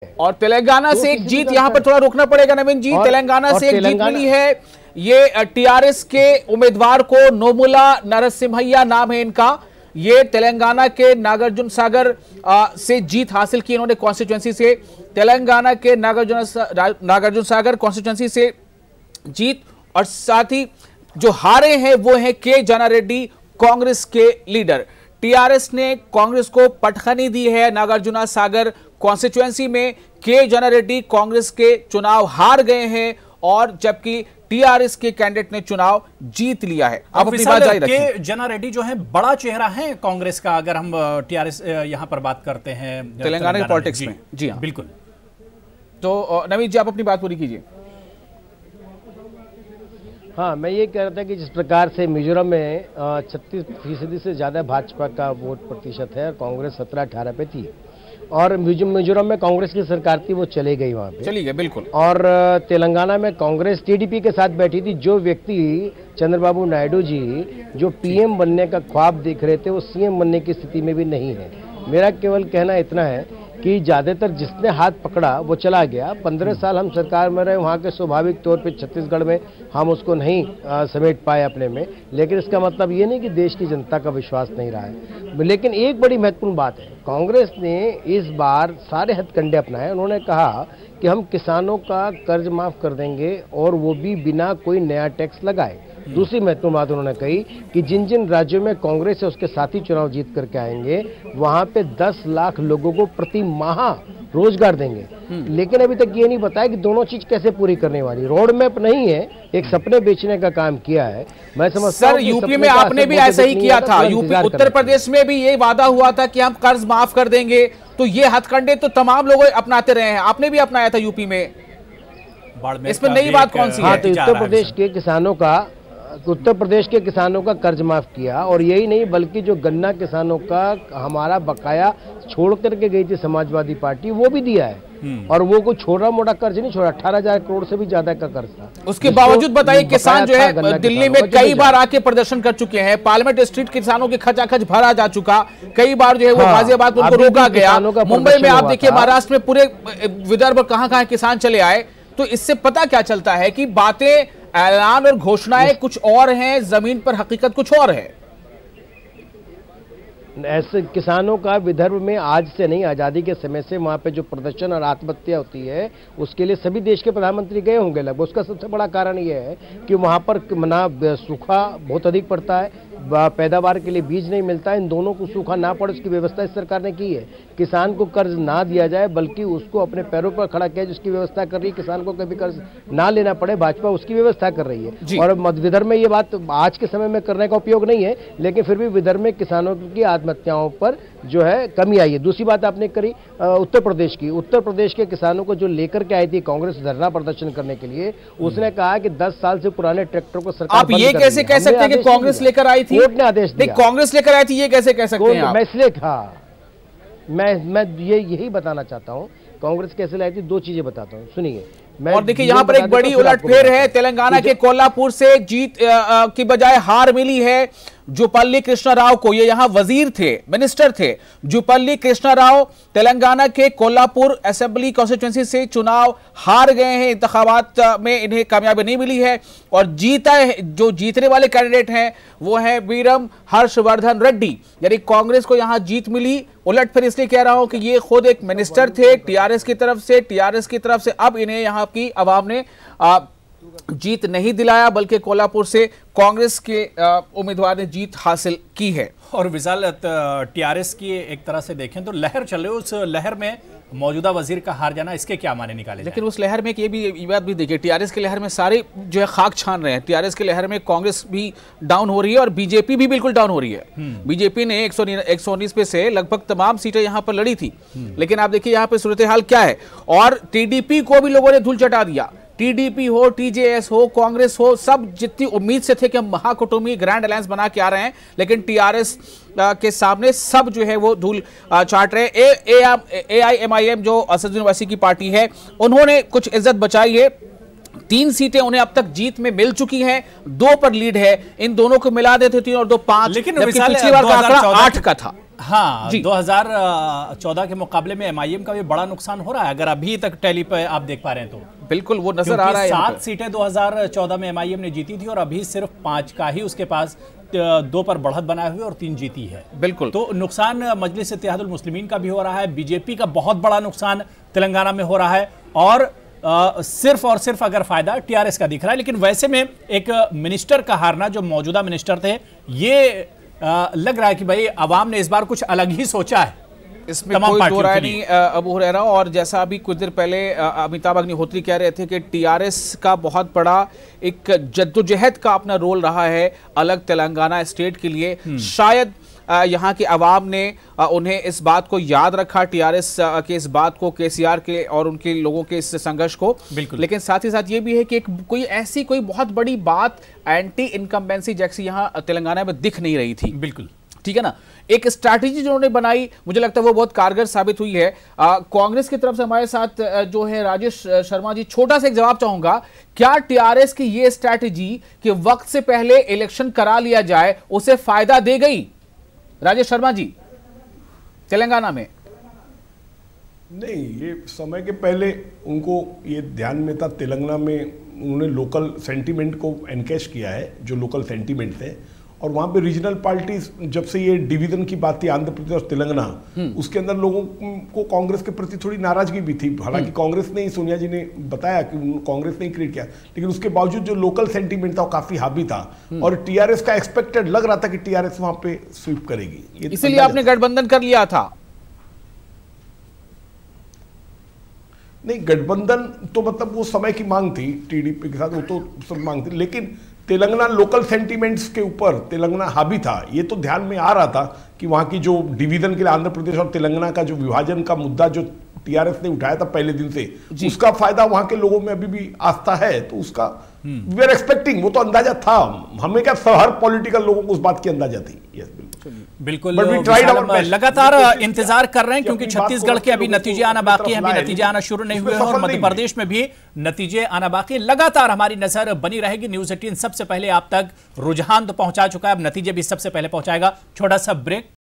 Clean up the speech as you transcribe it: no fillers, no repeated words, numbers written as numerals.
और तेलंगाना से एक जीत, यहां पर थोड़ा रोकना पड़ेगा नवीन जी, तेलंगाना से एक जीत मिली है। ये टीआरएस के उम्मीदवार को नोमुला नरसिम्हैया नाम है इनका। ये तेलंगाना के नागार्जुन सागर से जीत हासिल की इन्होंने कॉन्स्टिट्यूएंसी से। तेलंगाना के नागार्जुन सागर कॉन्स्टिट्यूएंसी से जीत, और साथ ही जो हारे हैं वो हैं के जना रेड्डी, कांग्रेस के लीडर। टीआरएस ने कांग्रेस को पटखनी दी है नागार्जुन सागर कॉन्स्टिट्यूएंसी में। के जना रेड्डी कांग्रेस के चुनाव हार गए हैं, और जबकि टीआरएस के कैंडिडेट ने चुनाव जीत लिया है। अब अपनी बात जारी रखें। के जना रेड्डी जो है बड़ा चेहरा है कांग्रेस का, अगर हम टीआरएस यहां पर बात करते हैं तेलंगाना की पॉलिटिक्स में। जी हाँ, बिल्कुल। तो नवीन जी आप अपनी बात पूरी कीजिए। हाँ, मैं ये कह रहा था कि जिस प्रकार से मिजोरम में 36% से ज़्यादा भाजपा का वोट प्रतिशत है, कांग्रेस 17-18 पे थी, और मिजोरम में कांग्रेस की सरकार थी वो चले गई, वहाँ पे चली गई बिल्कुल। और तेलंगाना में कांग्रेस टीडीपी के साथ बैठी थी। जो व्यक्ति चंद्रबाबू नायडू जी जो पीएम बनने का ख्वाब देख रहे थे वो सीएम बनने की स्थिति में भी नहीं है। मेरा केवल कहना इतना है कि ज़्यादातर जिसने हाथ पकड़ा वो चला गया। 15 साल हम सरकार में रहे, वहाँ के स्वाभाविक तौर पे छत्तीसगढ़ में हम उसको नहीं समेट पाए अपने में, लेकिन इसका मतलब ये नहीं कि देश की जनता का विश्वास नहीं रहा है। लेकिन एक बड़ी महत्वपूर्ण बात है, कांग्रेस ने इस बार सारे हथकंडे अपनाए। उन्होंने कहा कि हम किसानों का कर्ज माफ़ कर देंगे, और वो भी बिना कोई नया टैक्स लगाए। दूसरी महत्वपूर्ण बात उन्होंने कही कि जिन जिन राज्यों में कांग्रेस है उसके साथी चुनाव जीत करके आएंगे, वहां पे 10 लाख लोगों को प्रति माह रोजगार देंगे। लेकिन अभी तक ये नहीं बताया कि दोनों चीज कैसे पूरी करने वाली। रोड मैप नहीं है, एक सपने बेचने का काम किया है। मैं समझता हूं यूपी में आपने भी ऐसा ही किया था। यूपी उत्तर प्रदेश में भी ये वादा हुआ था कि हम कर्ज माफ कर देंगे। तो ये हथकंडे तो तमाम लोग अपनाते रहे हैं, आपने भी अपनाया था यूपी में। इसमें नई बात कौन सी है? तो उत्तर प्रदेश के किसानों का कर्ज माफ किया, और यही नहीं बल्कि जो गन्ना किसानों का हमारा बकाया छोड़ करके गई थी समाजवादी पार्टी, वो भी दिया है। और वो कोई छोटा मोटा कर्ज नहीं छोड़ा, 18,000 करोड़ से भी ज्यादा का कर्ज था। उसके बावजूद बताइए, किसान जो है दिल्ली में कई बार आके प्रदर्शन कर चुके हैं। पार्लियामेंट स्ट्रीट किसानों की खचाखच भरा जा चुका। कई बार जो है वो गाजियाबाद में उनको रोका गया। मुंबई में आप देखिए, महाराष्ट्र में पूरे विदर्भ कहां किसान चले आए। तो इससे पता क्या चलता है कि बातें, ऐलान और घोषणाएं कुछ और हैं, जमीन पर हकीकत कुछ और है। ऐसे किसानों का विदर्भ में आज से नहीं, आज़ादी के समय से वहाँ पे जो प्रदर्शन और आत्महत्या होती है उसके लिए सभी देश के प्रधानमंत्री गए होंगे लगभग। उसका सबसे बड़ा कारण ये है कि वहाँ पर ना सूखा बहुत अधिक पड़ता है, पैदावार के लिए बीज नहीं मिलता है। इन दोनों को सूखा ना पड़े उसकी व्यवस्था इस सरकार ने की है। किसान को कर्ज ना दिया जाए बल्कि उसको अपने पैरों पर खड़ा किया, जिसकी व्यवस्था कर रही है। किसान को कभी कर्ज ना लेना पड़े, भाजपा उसकी व्यवस्था कर रही है। और विदर्भ में ये बात आज के समय में करने का उपयोग नहीं है, लेकिन फिर भी विदर्भ में किसानों की आत्महत्याओं पर जो है कमी आई है। दूसरी बात आपने करी उत्तर प्रदेश की। उत्तर प्रदेश के किसानों को जो लेकर के आई थी कांग्रेस धरना प्रदर्शन करने के लिए, उसने कहा कि 10 साल से पुराने ट्रैक्टर को सरकार आप ये कैसे कह सकते हैं कि कांग्रेस लेकर आई थी? कोर्ट ने आदेश दिया। कांग्रेस लेकर आई थी, ये कैसे कह सकते हैं आप? मैं इसलिए कहा, मैं यही बताना चाहता हूं कांग्रेस कैसे लाई थी। 2 चीजें बताता हूं, सुनिए। और देखिए यहाँ पर एक बड़ी उलटफेर है। तेलंगाना के कोल्हापुर से जीत की बजाय हार मिली है जुपल्ली कृष्णा राव को। ये यहाँ वजीर थे, मिनिस्टर थे। जुपल्ली कृष्णा राव तेलंगाना के कोल्हापुर असेंबली कॉन्स्टिट्यूएंसी से चुनाव हार गए हैं। इंतखाबात में इन्हें कामयाबी नहीं मिली है, और जो जीतने वाले कैंडिडेट हैं वो है वीरम हर्षवर्धन रेड्डी। यानी कांग्रेस को यहाँ जीत मिली। उलटफेर इसलिए कह रहा हूं कि ये खुद एक मिनिस्टर थे टीआरएस की तरफ से। अब इन्हें यहाँ की आवाम ने जीत नहीं दिलाया, बल्कि कोल्हापुर से कांग्रेस के उम्मीदवार ने जीत हासिल की है। और विशाल, टीआरएस की एक तरह से देखें तो लहर चले, उस लहर में मौजूदा वजीर का हार जाना, इसके क्या माने निकाले? लेकिन उस लहर में ये बात भी देखिए, टीआरएस की लहर में सारे जो है खाक छान रहे हैं। टीआरएस की लहर में कांग्रेस भी डाउन हो रही है और बीजेपी भी बिल्कुल डाउन हो रही है। बीजेपी ने 119 पे से लगभग तमाम सीटें यहां पर लड़ी थी, लेकिन आप देखिए यहां पर सूरत हाल क्या है। और टीडीपी को भी लोगों ने धूल चटा दिया। टीडीपी हो, टीजेएस हो, कांग्रेस हो, सब जितनी उम्मीद से थे कि हम महाकुटुंबी ग्रैंड अलायंस बना के आ रहे हैं, लेकिन टीआरएस के सामने सब जो है वो धूल चाट रहे। एआईएमआईएम जो असद यूनिवर्सिटी की पार्टी है, उन्होंने कुछ इज्जत बचाई है। 3 सीटें उन्हें अब तक जीत में मिल चुकी हैं, 2 पर लीड है। इन दोनों को मिला देते 3 और 2 5, लेकिन पिछली बार का आंकड़ा 8 का था। हाँ, 2014 के मुकाबले में एमआईएम का भी बड़ा नुकसान हो रहा है, अगर अभी तक टैली पे आप देख पा रहे हैं तो बिल्कुल वो नजर आ रहा है। 7 सीटें 2014 में एमआईएम ने जीती थी और अभी सिर्फ 5 का ही उसके पास 2 पर बढ़त बनाए हुए और 3 जीती है। बिल्कुल, तो नुकसान मजलिस इत्तेहादुल मुस्लिमीन का भी हो रहा है, बीजेपी का बहुत बड़ा नुकसान तेलंगाना में हो रहा है और सिर्फ अगर फायदा टीआरएस का दिख रहा है। लेकिन वैसे में एक मिनिस्टर का हारना, जो मौजूदा मिनिस्टर थे, ये लग रहा है कि भाई अवाम ने इस बार कुछ अलग ही सोचा है, इसमें कोई दो राय नहीं अबू हुरैरा। और जैसा अभी कुछ देर पहले अमिताभ अग्निहोत्री कह रहे थे कि टीआरएस का बहुत बड़ा एक जद्दोजहद का अपना रोल रहा है अलग तेलंगाना स्टेट के लिए। शायद यहाँ के अवाम ने उन्हें इस बात को याद रखा, टीआरएस के इस बात को, केसीआर के और उनके लोगों के इस संघर्ष को। लेकिन साथ ही साथ ये भी है कि कोई बहुत बड़ी बात एंटी इनकम्बेंसी जैसी यहाँ तेलंगाना में दिख नहीं रही थी। बिल्कुल ठीक है ना, एक स्ट्रैटेजी जो उन्होंने बनाई, मुझे लगता है वो बहुत कारगर साबित हुई है। कांग्रेस की तरफ से हमारे साथ जो है राजेश शर्मा जी, छोटा सा एक जवाब चाहूंगा, क्या टीआरएस की ये स्ट्रैटेजी कि वक्त से पहले इलेक्शन करा लिया जाए उसे फायदा दे गई? राजेश शर्मा जी, तेलंगाना में नहीं, ये समय के पहले उनको ये ध्यान में था, तेलंगाना में उन्होंने लोकल सेंटीमेंट को एनकैश किया है, जो लोकल सेंटीमेंट थे, और वहाँ पे रीजनल पार्टीज, जब से ये डिवीजन की बात थी आंध्र प्रदेश और तेलंगाना, उसके अंदर लोगों को कांग्रेस के प्रति थोड़ी नाराजगी भी थी। हालांकि कांग्रेस ने, सोनिया जी ने बताया कि कांग्रेस ने ही क्रिएट किया, लेकिन उसके बावजूद जो लोकल सेंटीमेंट था वो काफी हावी था और टीआरएस का एक्सपेक्टेड लग रहा था कि टीआरएस वहां पे स्वीप करेगी, इसीलिए आपने गठबंधन कर लिया था। नहीं, गठबंधन तो मतलब वो समय की मांग थी टीडीपी के साथ, वो तो सब मांग थी, लेकिन तेलंगाना लोकल सेंटीमेंट्स के ऊपर तेलंगाना हावी था। ये तो ध्यान में आ रहा था कि वहाँ की जो डिवीजन के लिए आंध्र प्रदेश और तेलंगाना का जो विभाजन का मुद्दा जो टीआरएस ने उठाया था पहले दिन से, उसका फायदा वहाँ के लोगों में अभी भी आस्था है, तो उसका वी आर एक्सपेक्टिंग, वो तो अंदाजा था हमें, क्या हर पॉलिटिकल लोगों को उस बात की अंदाजा थी। यस, बिल्कुल लगातार इंतजार कर रहे हैं क्योंकि छत्तीसगढ़ के अभी नतीजे आना बाकी हैं, अभी नतीजे आना शुरू नहीं हुए हैं और मध्य प्रदेश में भी नतीजे आना बाकी। लगातार हमारी नजर बनी रहेगी। न्यूज़ 18 सबसे पहले आप तक रुझान तो पहुंचा चुका है, अब नतीजे भी सबसे पहले पहुंचाएगा। छोटा सा ब्रेक।